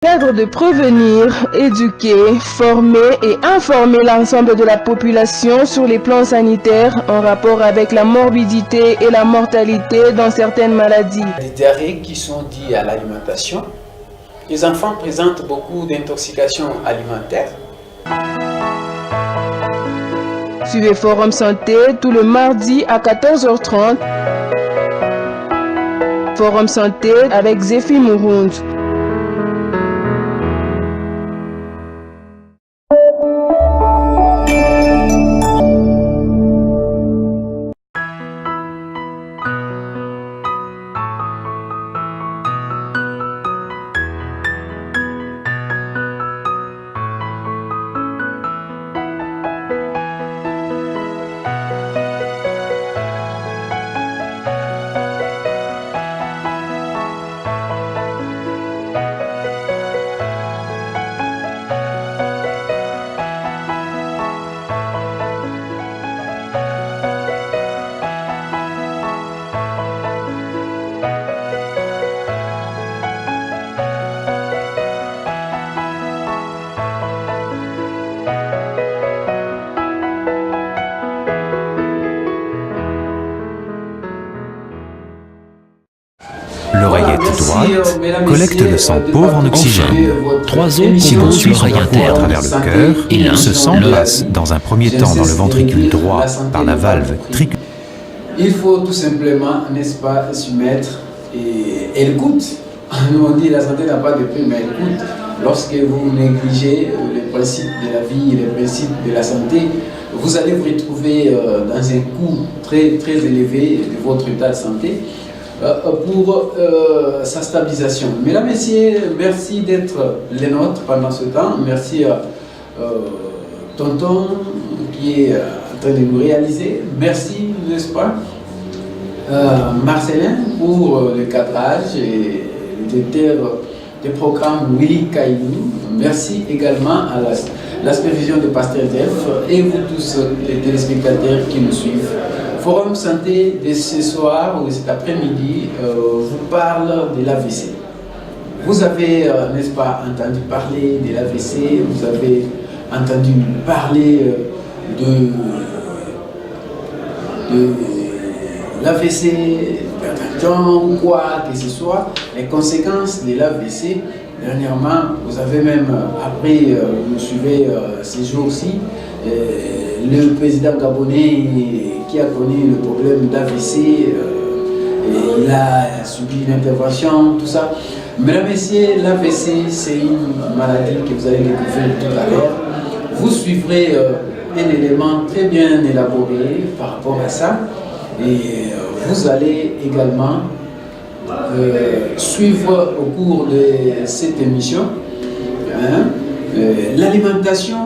Cadre de prévenir, éduquer, former et informer l'ensemble de la population sur les plans sanitaires en rapport avec la morbidité et la mortalité dans certaines maladies. Les diarrhées qui sont dues à l'alimentation. Les enfants présentent beaucoup d'intoxication alimentaire. Suivez Forum Santé tout le mardi à 14h30. Forum Santé avec Zéphie Mouround. L'oreillette droite collecte le sang pauvre en oxygène. Trois os Si l'on composent suit son l'oreille parcours à interne. travers le cœur, Et l'un, ce sang le- passe dans un premier temps dans le ventricule droit par la valve triculaire. Il faut tout simplement, n'est-ce pas, s'y mettre et elle coûte. Nous on dit la santé n'a pas de prix, mais elle coûte. Lorsque vous négligez les principes de la vie et les principes de la santé, vous allez vous retrouver dans un coût très, très élevé de votre état de santé pour sa stabilisation. Mesdames, Messieurs, merci d'être les nôtres pendant ce temps. Merci à Tonton qui est en train de nous réaliser. Merci, n'est-ce pas, Marcelin pour le cadrage et le directeur des programmes Willy Kailou. Merci également à la supervision de Pasteur Zef et vous tous les téléspectateurs qui nous suivent. Forum Santé de ce soir ou de cet après-midi vous parle de l'AVC. Vous avez, n'est-ce pas, entendu parler de l'AVC, vous avez entendu parler de l'AVC, ou quoi que ce soit, les conséquences de l'AVC. Dernièrement, vous avez même appris, vous suivez ces jours-ci, le président gabonais qui a connu le problème d'AVC, il a subi une intervention, tout ça. Mesdames et messieurs, l'AVC, c'est une maladie que vous allez découvrir tout à l'heure. Vous suivrez un élément très bien élaboré par rapport à ça. Et vous allez également suivre au cours de cette émission l'alimentation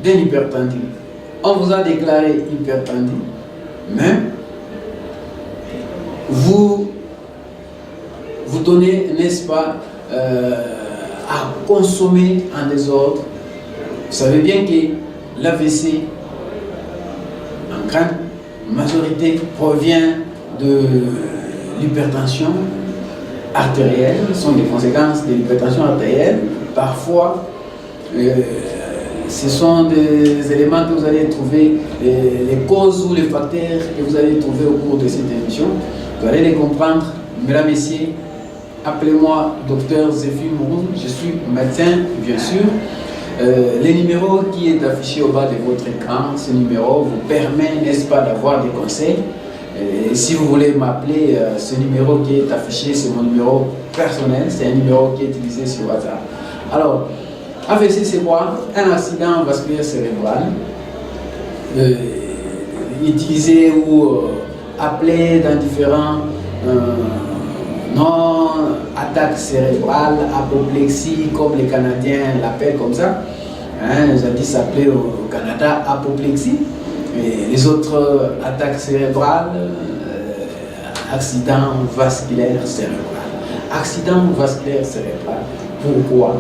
d'un hypertendu. On vous a déclaré hypertendu, mais vous donnez, n'est-ce pas, à consommer en désordre. Vous savez bien que l'AVC, en grande majorité, provient de l'hypertension artérielle, ce sont des conséquences de l'hypertension artérielle. Parfois, ce sont des éléments que vous allez trouver, les causes ou les facteurs que vous allez trouver au cours de cette émission. Vous allez les comprendre. Mesdames, Messieurs, appelez-moi Dr Zéphie Mouround, je suis médecin, bien sûr. Le numéro qui est affiché au bas de votre écran, ce numéro vous permet, n'est-ce pas, d'avoir des conseils. Et si vous voulez m'appeler, ce numéro qui est affiché, c'est mon numéro personnel, c'est un numéro qui est utilisé sur WhatsApp. Alors, AVC, c'est quoi? Un accident vasculaire cérébral, utilisé ou appelé dans différents noms, attaque cérébrale, apoplexie, comme les Canadiens l'appellent comme ça. Jadis s'appelait au Canada apoplexie. Et les autres attaques cérébrales, accident vasculaire cérébral. Accident vasculaire cérébral. Pourquoi?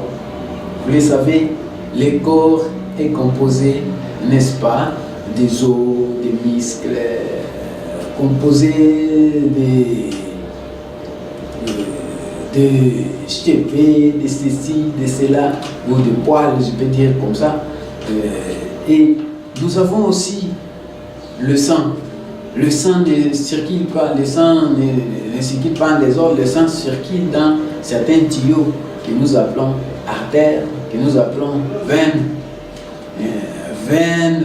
Vous le savez, le corps est composé, n'est-ce pas, des os, des muscles, composé de cheveux, de ceci, de cela, ou de poils, je peux dire comme ça. Et nous avons aussi le sang. Le sang ne circule pas, le sang ne circule pas en désordre, le sang circule dans certains tuyaux que nous appelons artères, que nous appelons veines,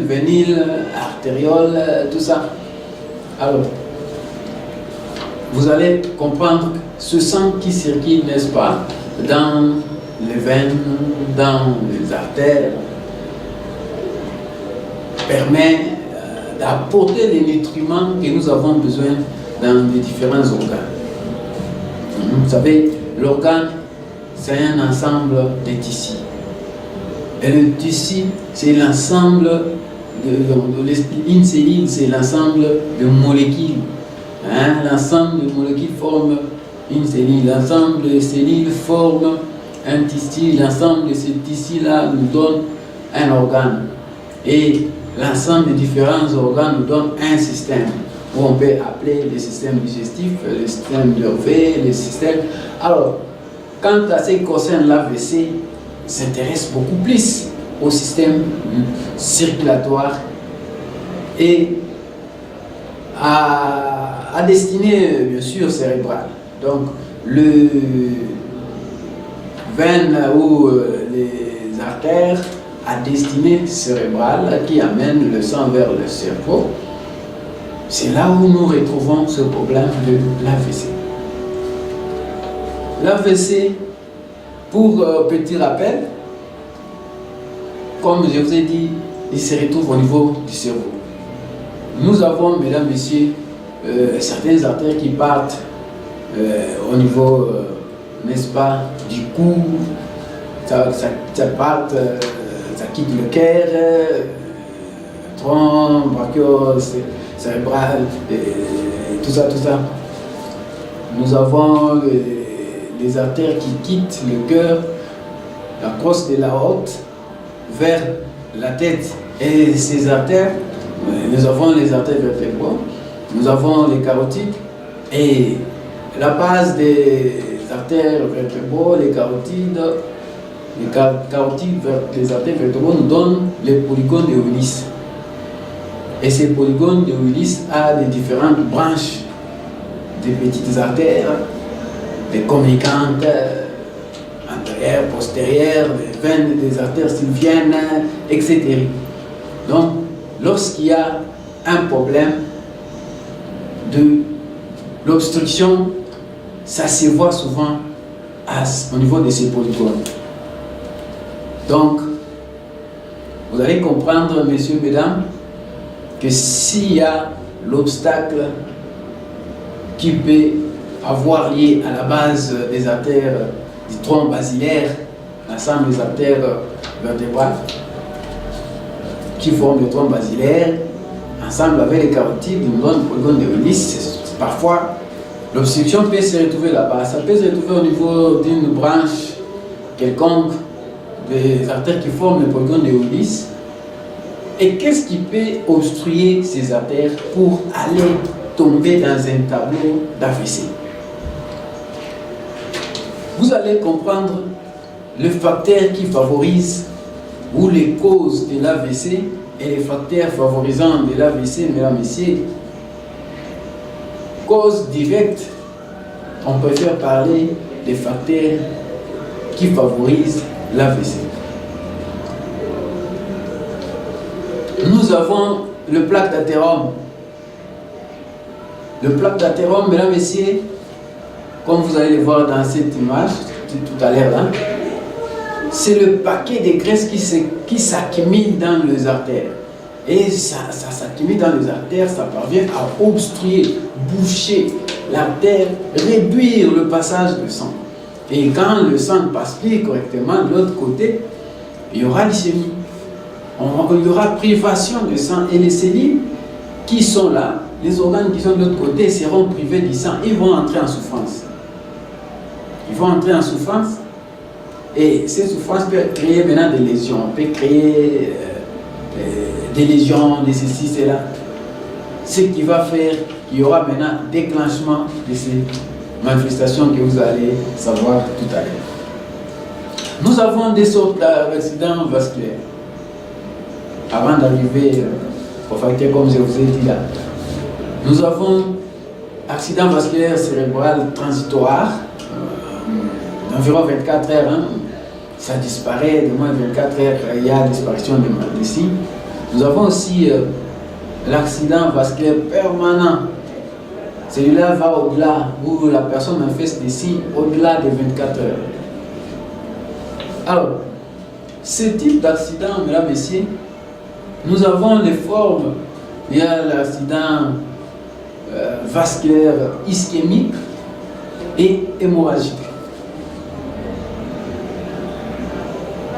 véniles, artérioles, tout ça. Alors, vous allez comprendre ce sang qui circule, n'est-ce pas, dans les veines, dans les artères, permet d'apporter les nutriments que nous avons besoin dans les différents organes. Vous savez, l'organe, c'est un ensemble de tissus. Et le tissu, c'est l'ensemble une cellule, c'est l'ensemble de molécules. L'ensemble de molécules forme une cellule. L'ensemble de cellules forme un tissu. L'ensemble de ce tissu-là nous donne un organe. Et l'ensemble des différents organes nous donne un système, où on peut appeler le système digestif, le système nerveux, le système... Alors, quant à ce qui concerne l'AVC, s'intéresse beaucoup plus au système circulatoire et à destinée, bien sûr, cérébrale. Donc, le veine ou les artères à destinée cérébrale qui amène le sang vers le cerveau. C'est là où nous retrouvons ce problème de l'AVC. L'AVC, pour petit rappel, comme je vous ai dit, il se retrouve au niveau du cerveau. Nous avons, mesdames, messieurs, certaines artères qui partent au niveau, n'est-ce pas, du cou, ça part, ça quitte le cœur, tronc, brachiole, cérébral, tout ça. Nous avons les artères qui quittent le cœur, la crosse de la haute, vers la tête. Et ces artères, nous avons les artères vertébrales, nous avons les carotides, et la base des artères vertébrales, les carotides, les artères vertébrales nous donnent les polygones de Willis. Et ces polygones de Willis ont des différentes branches, des petites artères, des communicantes, antérieures, postérieures, des veines, des artères sylviennes, etc. Donc, lorsqu'il y a un problème de l'obstruction, ça se voit souvent au niveau de ces polygones. Donc, vous allez comprendre, messieurs, mesdames, que s'il y a l'obstacle qui peut avoir lié à la base des artères du tronc basilaire, l'ensemble des artères vertébrales qui forment le tronc basilaire, ensemble avec les carotides, nous donnent le polygone de Willis. Parfois, l'obstruction peut se retrouver là-bas. Ça peut se retrouver au niveau d'une branche quelconque des artères qui forment le polygone de Willis. Et qu'est-ce qui peut obstruer ces artères pour aller tomber dans un tableau d'AVC? Vous allez comprendre le facteur qui favorise ou les causes de l'AVC et les facteurs favorisants de l'AVC, mesdames et messieurs. Cause directe, on préfère parler des facteurs qui favorisent l'AVC. Nous avons le plaque d'athérome. Le plaque d'athérome, mesdames et messieurs, comme vous allez le voir dans cette image, tout à l'heure là, c'est le paquet de graisse qui s'accumule dans les artères. Et ça s'accumule dans les artères, ça parvient à obstruer, boucher l'artère, réduire le passage du sang. Et quand le sang ne passe plus correctement de l'autre côté, il y aura l'ischémie. Il y aura privation de sang et les cellules qui sont là, les organes qui sont de l'autre côté seront privés du sang, ils vont entrer en souffrance. Ils vont entrer en souffrance et ces souffrances peuvent créer maintenant des lésions, on peut créer des lésions, des ceci, cela. Ce qui va faire qu'il y aura maintenant déclenchement de ces manifestations que vous allez savoir tout à l'heure. Nous avons des sortes d'accidents vasculaires. Avant d'arriver au facteur, comme je vous ai dit là, nous avons accident vasculaire cérébral transitoire, d'environ 24 heures, hein, ça disparaît, de moins de 24 heures, il y a disparition des signes. Nous avons aussi l'accident vasculaire permanent. Celui-là va au-delà, où la personne manifeste des signes au-delà de 24 heures. Alors, ce type d'accident, mesdames et messieurs, nous avons les formes. Il y a l'accident vasculaire ischémique et hémorragique.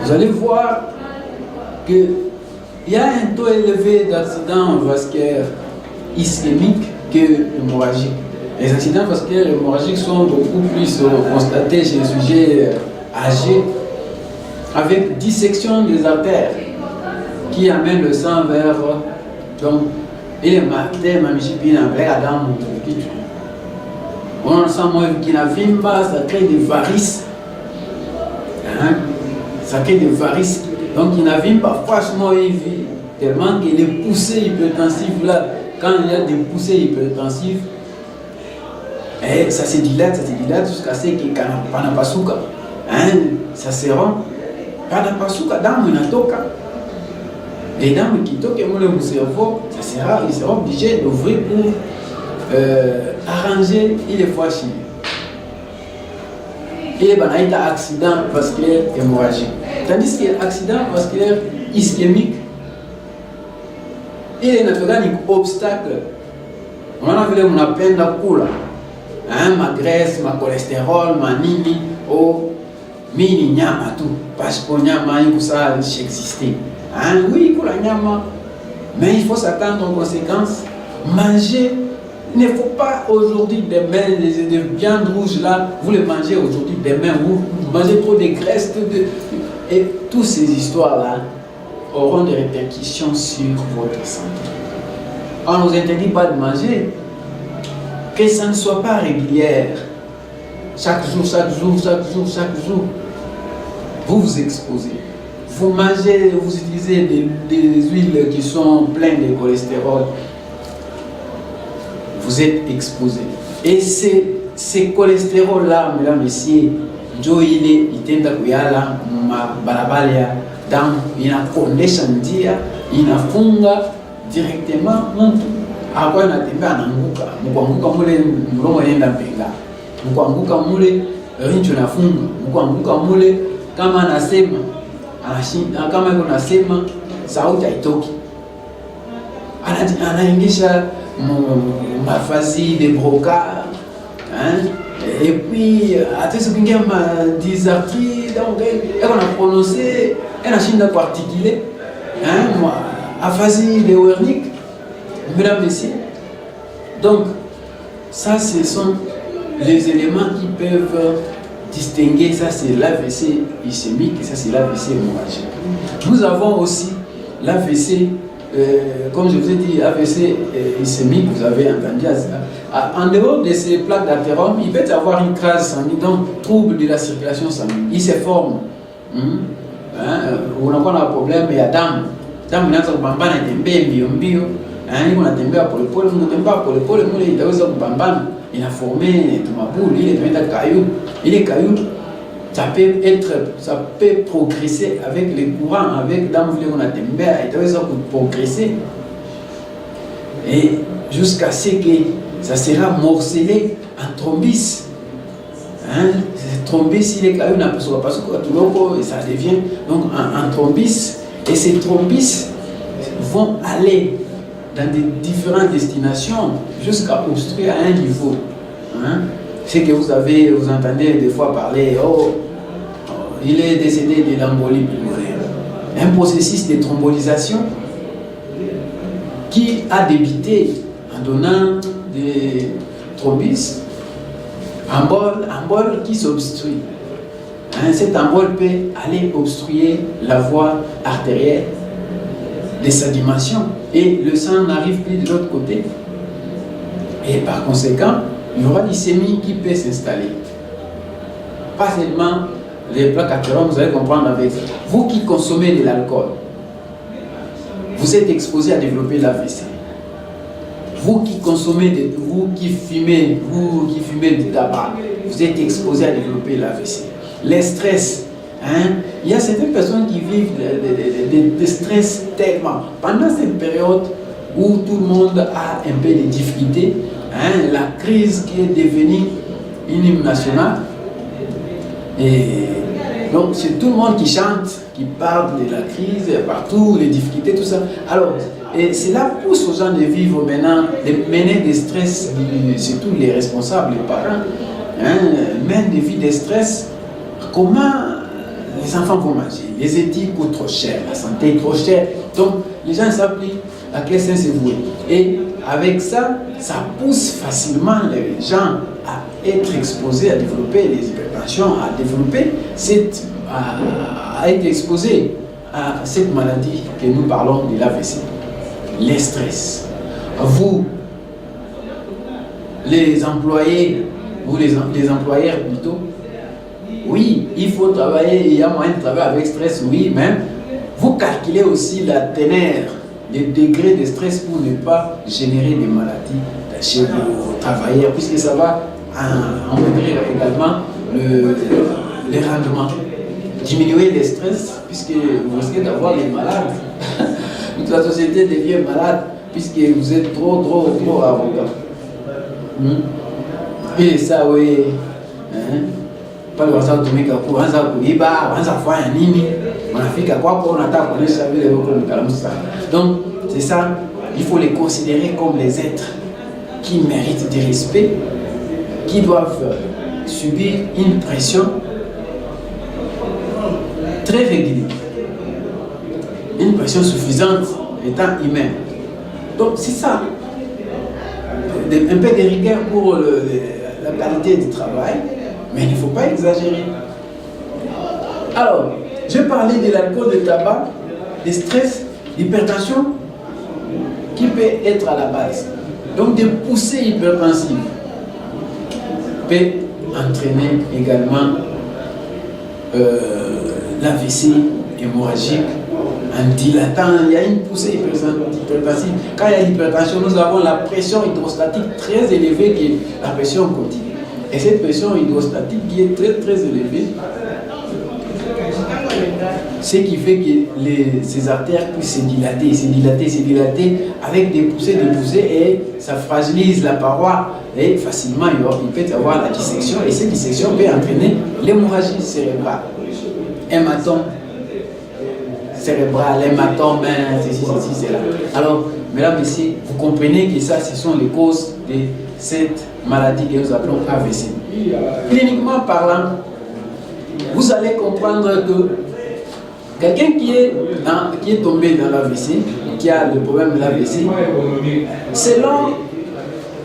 Vous allez voir qu'il y a un taux élevé d'accidents vasculaires ischémiques que hémorragiques. Les accidents vasculaires hémorragiques sont beaucoup plus constatés chez les sujets âgés, avec dissection des artères qui amène le sang vers donc et matin mamishipina avec Adam kitu. On a sang moi qui n'a pas, ça crée des varices. Hein? Ça crée des varices. Donc il n'a pas franchement tellement que les poussées hypertensives là, quand il y a des poussées hypertensives, et ça se dilate jusqu'à ce qu'il n'y ait pas de sucre. Ça se rend. Panapasuka damu inatoka. Les dames qui toquent mon cerveau, il sera obligé d'ouvrir pour arranger il est fois chimique. Il est un accident vasculaire hémorragique. Tandis que l'accident vasculaire ischémique, il est un obstacle. On a vu mon appel à coula. Ma graisse, ma cholestérol, ma nini, mini nyama tout parce que nyama ça exister. Oui, pour la nyama, mais il faut s'attendre aux conséquences. Manger, il ne faut pas aujourd'hui demain les viandes rouges là, vous les mangez aujourd'hui demain, vous mangez trop de graisse et toutes ces histoires là auront des répercussions sur votre santé. On ne nous interdit pas de manger, que ça ne soit pas régulière. Chaque jour, vous vous exposez. Vous mangez, vous utilisez des huiles qui sont pleines de cholestérol. Vous êtes exposé. Et ces cholestérols-là, mesdames et messieurs, il tente kuyala barabalia dans une condition dia, il a funga directement mtu akwa anatembea anaanguka, mkuanguka mule mdomo yenda mpenga. Mkuanguka mule rincho nafunga, mkuanguka mule kama anasema kama yuko nasema sauti haitoki, anaingisha mafazi de brocard, hein, et puis atese kuingia ma dysarthrie, donc on a prononcé anashinda kwa articuler, hein, aphasie de Wernicke, mesdames et messieurs. Donc ça ce sont les éléments qui peuvent distinguer. Ça c'est l'AVC ischémique et ça c'est l'AVC hémorragique. Nous avons aussi l'AVC, comme je vous ai dit, AVC ischémique, vous avez entendu. En dehors de ces plaques d'athérome, il peut y avoir une crase sanguine, donc trouble de la circulation sanguine. Il se forme. On a un problème, il y a dame. Dame, il y a un bambana, il y a un bio. Il y a un polepole, il a formé ma boule, il est un caillou. Il est caillou. Ça peut progresser avec les courants, avec dame, on a des progresser. Et jusqu'à ce que ça sera morcelé en thrombus. Thrombus, il est caillou, parce que ça devient donc un thrombus. Et ces thrombus vont aller dans des différentes destinations jusqu'à obstruer à un niveau. C'est que vous entendez des fois parler, il est décédé de l'embolie pulmonaire. Un processus de thrombolisation qui a débuté en donnant des thrombus, un bol qui s'obstrue. Cet embole peut aller obstruer la voie artérielle de sa dimension et le sang n'arrive plus de l'autre côté. Et par conséquent, il y aura l'ischémie qui peut s'installer. Pas seulement les plaques athérome, vous allez comprendre avec ça. Vous qui consommez de l'alcool, vous êtes exposé à développer l'AVC. Vous qui consommez, vous qui fumez du tabac, vous êtes exposé à développer l'AVC. Les stress, il y a certaines personnes qui vivent des stress tellement. Pendant cette période où tout le monde a un peu de difficultés, la crise qui est devenue une hymne national, et donc c'est tout le monde qui chante, qui parle de la crise, partout, les difficultés, tout ça. Alors, et cela pousse aux gens de vivre maintenant, de mener des stress, surtout les responsables, les parents, mènent des vies de stress. Comment les enfants vont manger? Les études coûtent trop cher, la santé est trop chère. Donc, les gens savent plus à quel sens c'est voué. Et avec ça, ça pousse facilement les gens à être exposés à développer les hypertensions, à être exposés à cette maladie que nous parlons de l'AVC. Les stress. Vous, les employés, ou les employeurs plutôt, oui, il faut travailler, il y a moyen de travailler avec stress, oui, mais vous calculez aussi la teneur, les degrés de stress pour ne pas générer des maladies chez vos travailleurs, puisque ça va engendrer également les rendements. Diminuer les stress, puisque vous risquez d'avoir les malades. Toute la société devient malade, puisque vous êtes trop arrogant. Et ça, oui. Pas le hasard de Mika pour un zap, il va, un zap, un nini. On a fait qu'à quoi pour on attaque, on est savé les recours de ça. Donc, c'est ça, il faut les considérer comme les êtres qui méritent du respect, qui doivent subir une pression très régulière. Une pression suffisante étant humaine. Donc, c'est ça. Un peu de rigueur pour la qualité du travail. Mais il ne faut pas exagérer. Alors, je parlais de l'alcool, du tabac, du stress, l'hypertension, qui peut être à la base. Donc, des poussées hypertensives peut entraîner également l'AVC hémorragique en dilatant. Il y a une poussée hypertensive. Quand il y a l'hypertension, nous avons la pression hydrostatique très élevée qui est la pression continue. Et cette pression hydrostatique qui est très élevée, ce qui fait que ces artères puissent se dilater avec des poussées, et ça fragilise la paroi et facilement il peut y avoir la dissection, et cette dissection peut entraîner l'hémorragie cérébrale, hématome cérébral, hématome, ceci, cela. Alors, mesdames, messieurs, vous comprenez que ça, ce sont les causes de cette maladie que nous appelons AVC. Cliniquement parlant, vous allez comprendre que quelqu'un qui est tombé dans l'AVC, qui a le problème de l'AVC, selon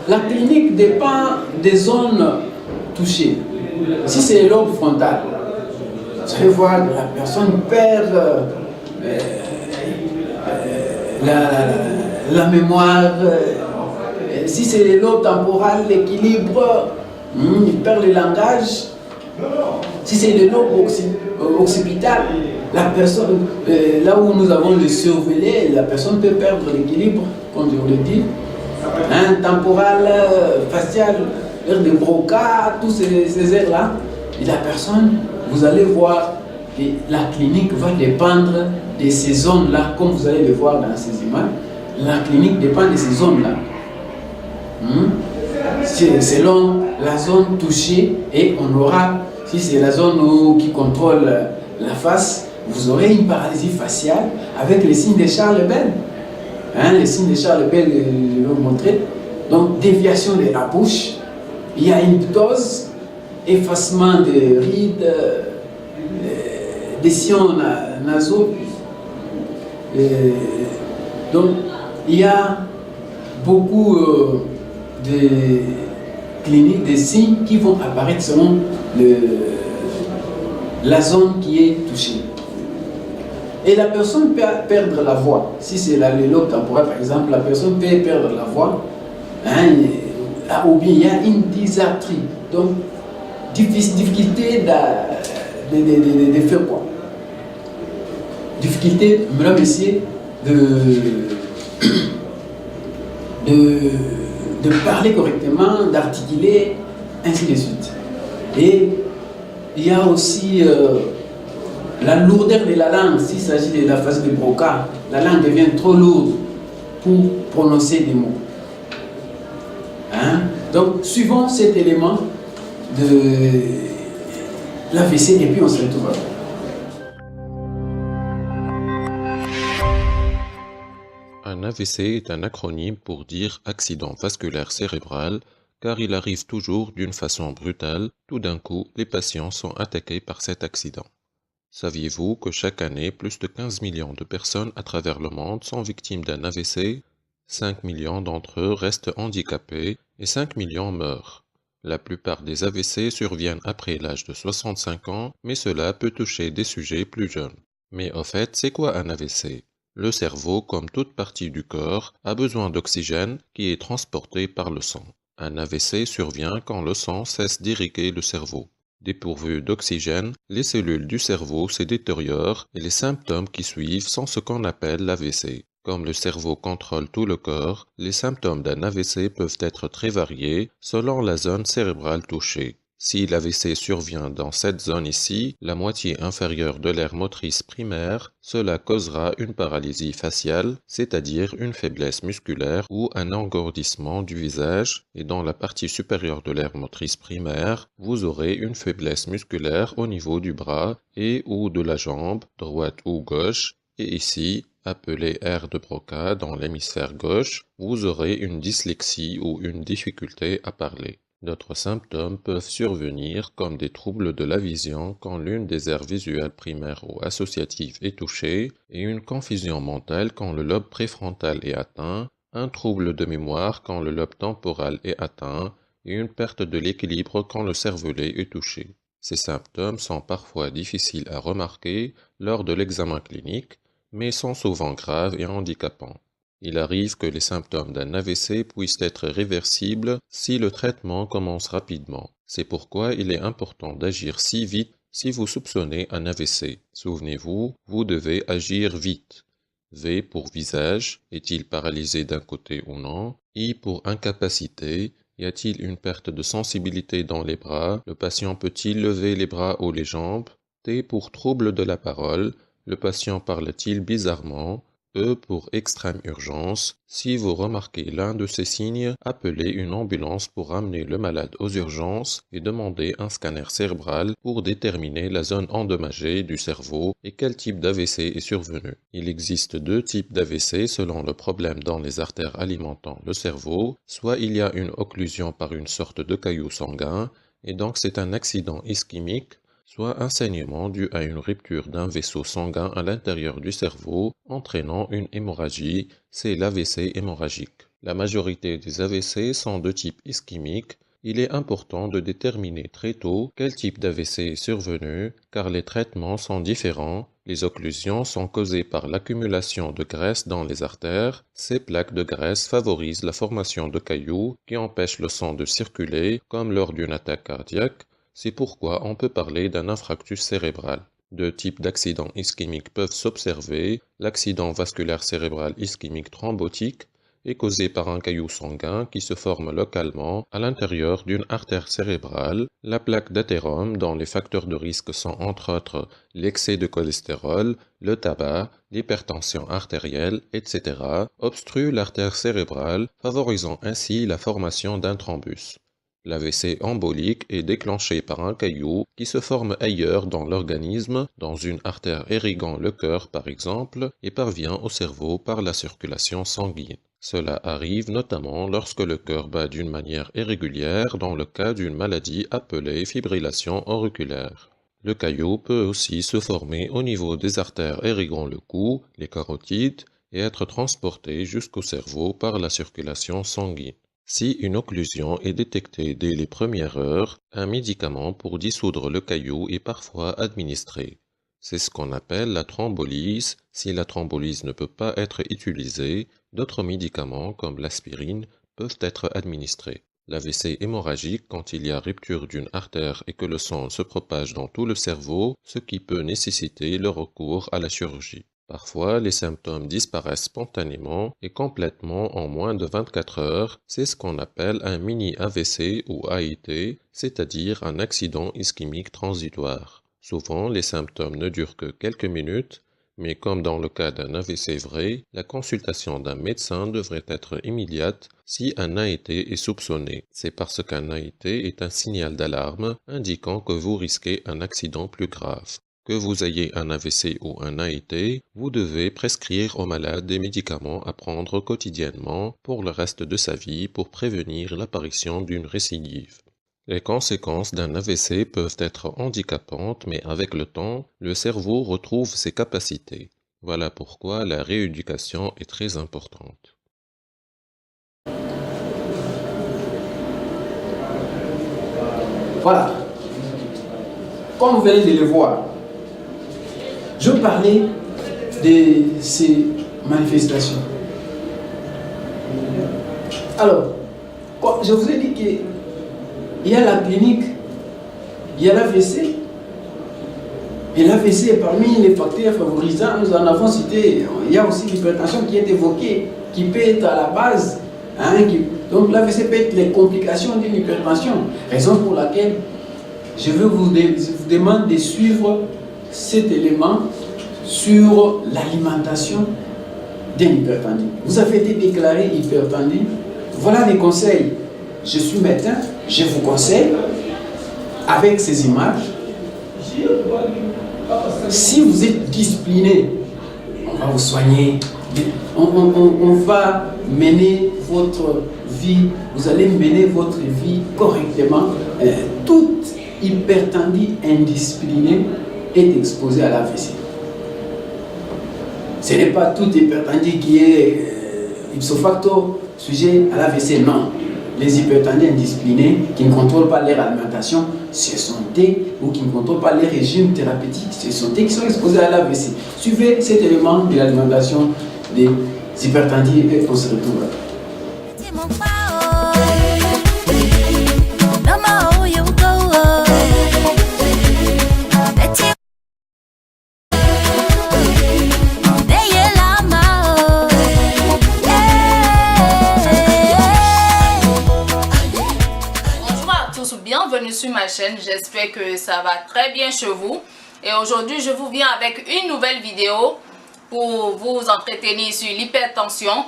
la clinique dépend des zones touchées. Si c'est le lobe frontal, vous allez voir que la personne perd la mémoire. Si c'est le lobe temporal, l'équilibre, il perd le langage. Si c'est le lobe occipital, la personne, là où nous avons le surveillé, la personne peut perdre l'équilibre, comme je vous l'ai dit. Temporal, facial, l'air de Broca, tous ces airs-là. Et la personne, vous allez voir que la clinique va dépendre de ces zones-là, comme vous allez le voir dans ces images. La clinique dépend de ces zones-là. Selon la zone touchée, et on aura, si c'est la zone qui contrôle la face, vous aurez une paralysie faciale avec les signes de Charles Bell. Les signes de Charles Bell, je vais vous montrer. Donc, déviation de la bouche, il y a une ptose, effacement des rides, des sillons nasaux. Donc, il y a beaucoup de cliniques, des signes qui vont apparaître selon la zone qui est touchée. Et la personne peut perdre la voix. Si c'est le lobe temporal, par exemple, la personne peut perdre la voix. ou bien il y a une dysarthrie. Donc, difficulté de faire quoi? Difficulté, mesdames et messieurs, de parler correctement, d'articuler, ainsi de suite. Et il y a aussi la lourdeur de la langue. S'il s'agit de la phase de Broca, la langue devient trop lourde pour prononcer des mots. Hein? Donc, suivons cet élément de l'AVC et puis on se retrouve. Un AVC est un acronyme pour dire accident vasculaire cérébral, car il arrive toujours d'une façon brutale. Tout d'un coup, les patients sont attaqués par cet accident. Saviez-vous que chaque année, plus de 15 millions de personnes à travers le monde sont victimes d'un AVC? 5 millions d'entre eux restent handicapés et 5 millions meurent. La plupart des AVC surviennent après l'âge de 65 ans, mais cela peut toucher des sujets plus jeunes. Mais au fait, c'est quoi un AVC? Le cerveau, comme toute partie du corps, a besoin d'oxygène qui est transporté par le sang. Un AVC survient quand le sang cesse d'irriguer le cerveau. Dépourvues d'oxygène, les cellules du cerveau se détériorent et les symptômes qui suivent sont ce qu'on appelle l'AVC. Comme le cerveau contrôle tout le corps, les symptômes d'un AVC peuvent être très variés selon la zone cérébrale touchée. Si l'AVC survient dans cette zone ici, la moitié inférieure de l'aire motrice primaire, cela causera une paralysie faciale, c'est-à-dire une faiblesse musculaire ou un engourdissement du visage, et dans la partie supérieure de l'aire motrice primaire, vous aurez une faiblesse musculaire au niveau du bras et ou de la jambe, droite ou gauche, et ici, appelée aire de Broca dans l'hémisphère gauche, vous aurez une dyslexie ou une difficulté à parler. D'autres symptômes peuvent survenir comme des troubles de la vision quand l'une des aires visuelles primaires ou associatives est touchée et une confusion mentale quand le lobe préfrontal est atteint, un trouble de mémoire quand le lobe temporal est atteint et une perte de l'équilibre quand le cervelet est touché. Ces symptômes sont parfois difficiles à remarquer lors de l'examen clinique, mais sont souvent graves et handicapants. Il arrive que les symptômes d'un AVC puissent être réversibles si le traitement commence rapidement. C'est pourquoi il est important d'agir si vite si vous soupçonnez un AVC. Souvenez-vous, vous devez agir vite. V pour visage, est-il paralysé d'un côté ou non? I pour incapacité, y a-t-il une perte de sensibilité dans les bras? Le patient peut-il lever les bras ou les jambes? T pour trouble de la parole, le patient parle-t-il bizarrement? E pour extrême urgence, si vous remarquez l'un de ces signes, appelez une ambulance pour ramener le malade aux urgences et demandez un scanner cérébral pour déterminer la zone endommagée du cerveau et quel type d'AVC est survenu. Il existe deux types d'AVC selon le problème dans les artères alimentant le cerveau, soit il y a une occlusion par une sorte de caillou sanguin, et donc c'est un accident ischémique, soit un saignement dû à une rupture d'un vaisseau sanguin à l'intérieur du cerveau, entraînant une hémorragie, c'est l'AVC hémorragique. La majorité des AVC sont de type ischémique. Il est important de déterminer très tôt quel type d'AVC est survenu, car les traitements sont différents. Les occlusions sont causées par l'accumulation de graisse dans les artères. Ces plaques de graisse favorisent la formation de cailloux qui empêchent le sang de circuler, comme lors d'une attaque cardiaque. C'est pourquoi on peut parler d'un infarctus cérébral. Deux types d'accidents ischémiques peuvent s'observer. L'accident vasculaire cérébral ischémique thrombotique est causé par un caillou sanguin qui se forme localement à l'intérieur d'une artère cérébrale. La plaque d'athérome, dont les facteurs de risque sont entre autres l'excès de cholestérol, le tabac, l'hypertension artérielle, etc., obstrue l'artère cérébrale, favorisant ainsi la formation d'un thrombus. L'AVC embolique est déclenché par un caillou qui se forme ailleurs dans l'organisme, dans une artère irriguant le cœur par exemple, et parvient au cerveau par la circulation sanguine. Cela arrive notamment lorsque le cœur bat d'une manière irrégulière dans le cas d'une maladie appelée fibrillation auriculaire. Le caillou peut aussi se former au niveau des artères irriguant le cou, les carotides, et être transporté jusqu'au cerveau par la circulation sanguine. Si une occlusion est détectée dès les premières heures, un médicament pour dissoudre le caillou est parfois administré. C'est ce qu'on appelle la thrombolyse. Si la thrombolyse ne peut pas être utilisée, d'autres médicaments comme l'aspirine peuvent être administrés. L'AVC hémorragique quand il y a rupture d'une artère et que le sang se propage dans tout le cerveau, ce qui peut nécessiter le recours à la chirurgie. Parfois, les symptômes disparaissent spontanément et complètement en moins de 24 heures. C'est ce qu'on appelle un mini-AVC ou AIT, c'est-à-dire un accident ischémique transitoire. Souvent, les symptômes ne durent que quelques minutes, mais comme dans le cas d'un AVC vrai, la consultation d'un médecin devrait être immédiate si un AIT est soupçonné. C'est parce qu'un AIT est un signal d'alarme indiquant que vous risquez un accident plus grave. Que vous ayez un AVC ou un AIT, vous devez prescrire au malade des médicaments à prendre quotidiennement pour le reste de sa vie pour prévenir l'apparition d'une récidive. Les conséquences d'un AVC peuvent être handicapantes, mais avec le temps, le cerveau retrouve ses capacités. Voilà pourquoi la rééducation est très importante. Voilà. Comme vous venez de le voir, je parlais de ces manifestations. Alors, je vous ai dit qu'il y a la clinique, il y a l'AVC. Et l'AVC est parmi les facteurs favorisants. Nous en avons cité. Il y a aussi l'hypertension qui est évoquée, qui peut être à la base. Donc l'AVC peut être les complications d'une hypertension. Raison pour laquelle je vous demande de suivre cet élément sur l'alimentation d'un hypertendu. Vous avez été déclaré hypertendu. Voilà des conseils. Je suis médecin, je vous conseille, avec ces images, si vous êtes discipliné, on va vous soigner, on va mener votre vie, vous allez mener votre vie correctement. Tout hypertendu indiscipliné est exposé à l'AVC. Ce n'est pas tout hypertendu qui est ipso facto sujet à l'AVC, non. Les hypertendus indisciplinés qui ne contrôlent pas leur alimentation, ce sont eux, ou qui ne contrôlent pas les régimes thérapeutiques, ce sont eux qui sont exposés à l'AVC. Suivez cet élément de l'alimentation des hypertendus et on se retrouve. Bienvenue sur ma chaîne, j'espère que ça va très bien chez vous. Et aujourd'hui, je vous viens avec une nouvelle vidéo pour vous entretenir sur l'hypertension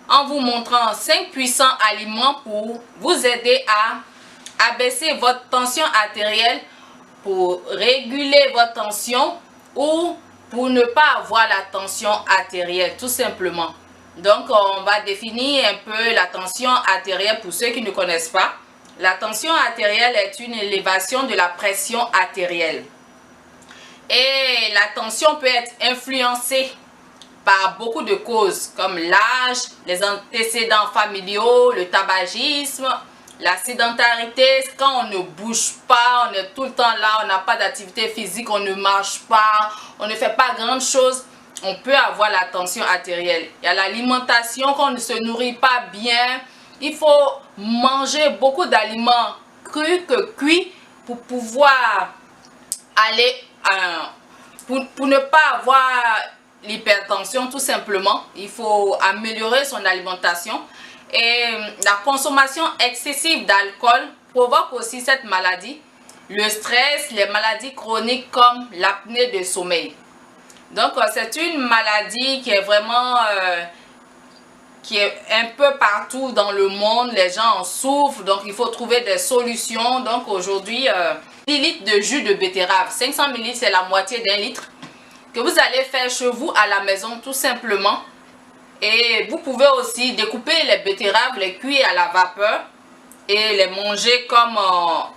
en vous montrant 5 puissants aliments pour vous aider à abaisser votre tension artérielle, pour réguler votre tension ou pour ne pas avoir la tension artérielle, tout simplement. Donc, on va définir un peu la tension artérielle pour ceux qui ne connaissent pas. La tension artérielle est une élévation de la pression artérielle. Et la tension peut être influencée par beaucoup de causes comme l'âge, les antécédents familiaux, le tabagisme, la sédentarité, quand on ne bouge pas, on est tout le temps là, on n'a pas d'activité physique, on ne marche pas, on ne fait pas grand chose, on peut avoir la tension artérielle. Il y a l'alimentation, quand on ne se nourrit pas bien. Il faut manger beaucoup d'aliments crus que cuits pour pouvoir aller, pour ne pas avoir l'hypertension tout simplement. Il faut améliorer son alimentation. Et la consommation excessive d'alcool provoque aussi cette maladie. Le stress, les maladies chroniques comme l'apnée de sommeil. Donc c'est une maladie qui est vraiment... qui est un peu partout dans le monde, les gens en souffrent, donc il faut trouver des solutions. Donc aujourd'hui, 10 litres de jus de betterave, 500 ml c'est la moitié d'un litre, que vous allez faire chez vous à la maison tout simplement. Et vous pouvez aussi découper les betteraves, les cuire à la vapeur et les manger comme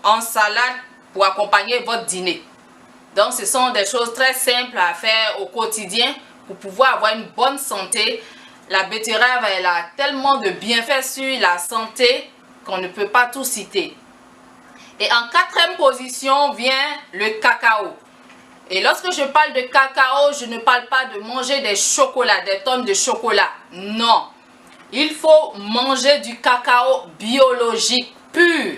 en salade pour accompagner votre dîner. Donc ce sont des choses très simples à faire au quotidien pour pouvoir avoir une bonne santé. La betterave, elle a tellement de bienfaits sur la santé qu'on ne peut pas tout citer. Et en 4e position vient le cacao. Et lorsque je parle de cacao, je ne parle pas de manger des chocolats, des tonnes de chocolat. Non. Il faut manger du cacao biologique. pur.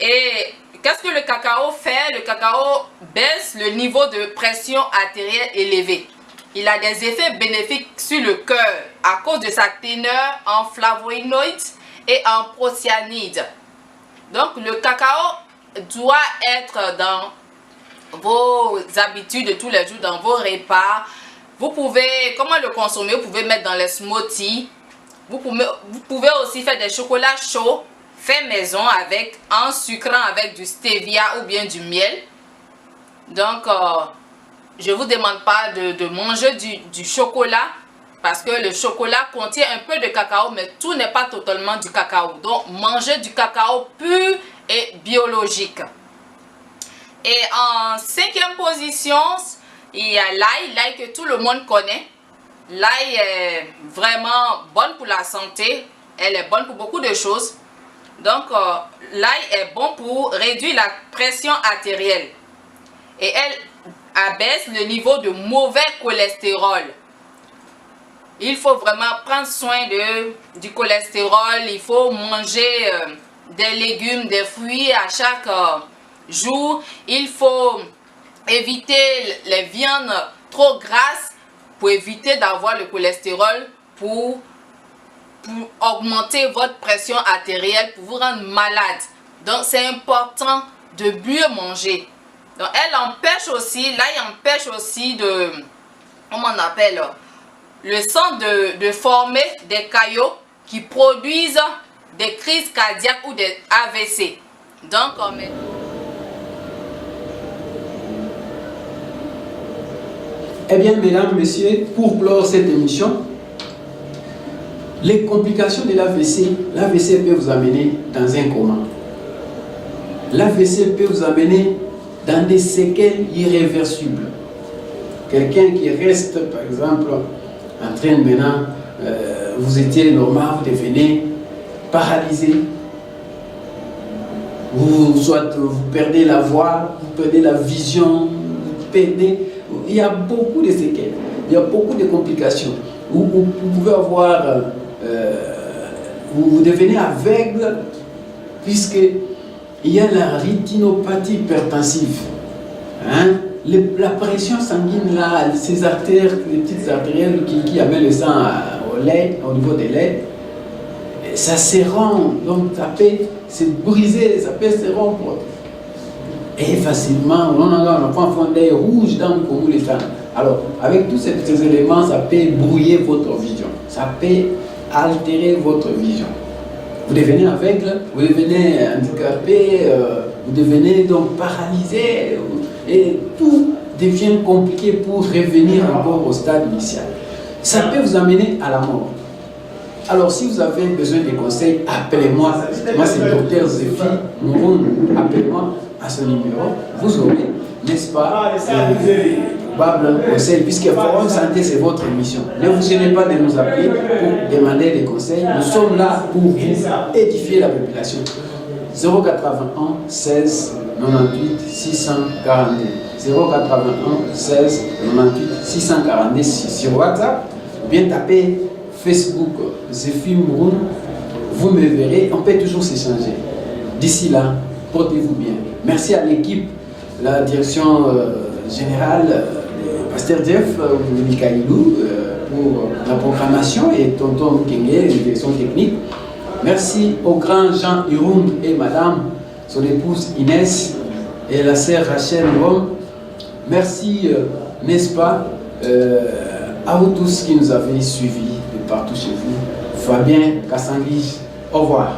Et qu'est-ce que le cacao fait? Le cacao baisse le niveau de pression artérielle élevée. Il a des effets bénéfiques sur le cœur à cause de sa teneur en flavonoïdes et en procyanide. Donc le cacao doit être dans vos habitudes de tous les jours, dans vos repas. Vous pouvez, comment le consommer? Vous pouvez mettre dans les smoothies. Vous pouvez aussi faire des chocolats chauds fait maison en sucrant avec du stevia ou bien du miel. Donc je ne vous demande pas de manger du chocolat, parce que le chocolat contient un peu de cacao, mais tout n'est pas totalement du cacao. Donc mangez du cacao pur et biologique. Et en 5e position, il y a l'ail que tout le monde connaît. L'ail est vraiment bonne pour la santé, elle est bonne pour beaucoup de choses. Donc l'ail est bon pour réduire la pression artérielle et elle abaisse le niveau de mauvais cholestérol. Il faut vraiment prendre soin du cholestérol. Il faut manger des légumes, des fruits à chaque jour. Il faut éviter les viandes trop grasses pour éviter d'avoir le cholestérol, pour augmenter votre pression artérielle, pour vous rendre malade. Donc c'est important de mieux manger. Donc elle empêche aussi, l'ail empêche aussi de, comment on appelle, le sang de former des caillots qui produisent des crises cardiaques ou des AVC. Donc eh bien, mesdames, messieurs, pour clore cette émission, les complications de l'AVC peut vous amener dans un coma. L'AVC peut vous amener dans des séquelles irréversibles. Quelqu'un qui reste, par exemple, en train de maintenant, vous étiez normal, vous devenez paralysé. Vous perdez la voix, vous perdez la vision, vous perdez... Il y a beaucoup de séquelles, il y a beaucoup de complications. Vous pouvez avoir... vous devenez aveugle, puisque il y a la rétinopathie hypertensive. Hein? La pression sanguine là, ces artères, les petites artérielles qui amènent le sang au lait, au niveau des laits, ça se rompt, donc ça peut se briser, ça peut se rompre. Et facilement, on a un fond d'œil rouge dans le commun les temps. Alors, avec tous ces éléments, ça peut brouiller votre vision, ça peut altérer votre vision. Vous devenez aveugle, vous devenez handicapé, vous devenez donc paralysé, et tout devient compliqué pour revenir encore au stade initial. Ça peut vous amener à la mort. Alors, si vous avez besoin de conseils, appelez-moi. Moi, c'est le docteur Zéphie Mouroun. Appelez-moi à ce numéro. Vous aurez, n'est-ce pas, un conseil, puisque Forum Santé, c'est votre émission. Ne vous gênez pas de nous appeler pour demander des conseils. Nous sommes là pour vous édifier la population. 081 16 98 642. 081 16 98 642 sur WhatsApp. Bien taper Facebook Zéphie Mouroun. Vous me verrez. On peut toujours s'échanger. D'ici là, portez-vous bien. Merci à l'équipe, la direction générale, Pasteur Jeff Mikailou pour la programmation et Tonton Kenge, la direction technique. Merci au grand Jean Hiroun et madame, son épouse Inès et la sœur Rachel Rome. Merci, n'est-ce pas, à vous tous qui nous avez suivis de partout chez vous. Fabien Kassangui, au revoir.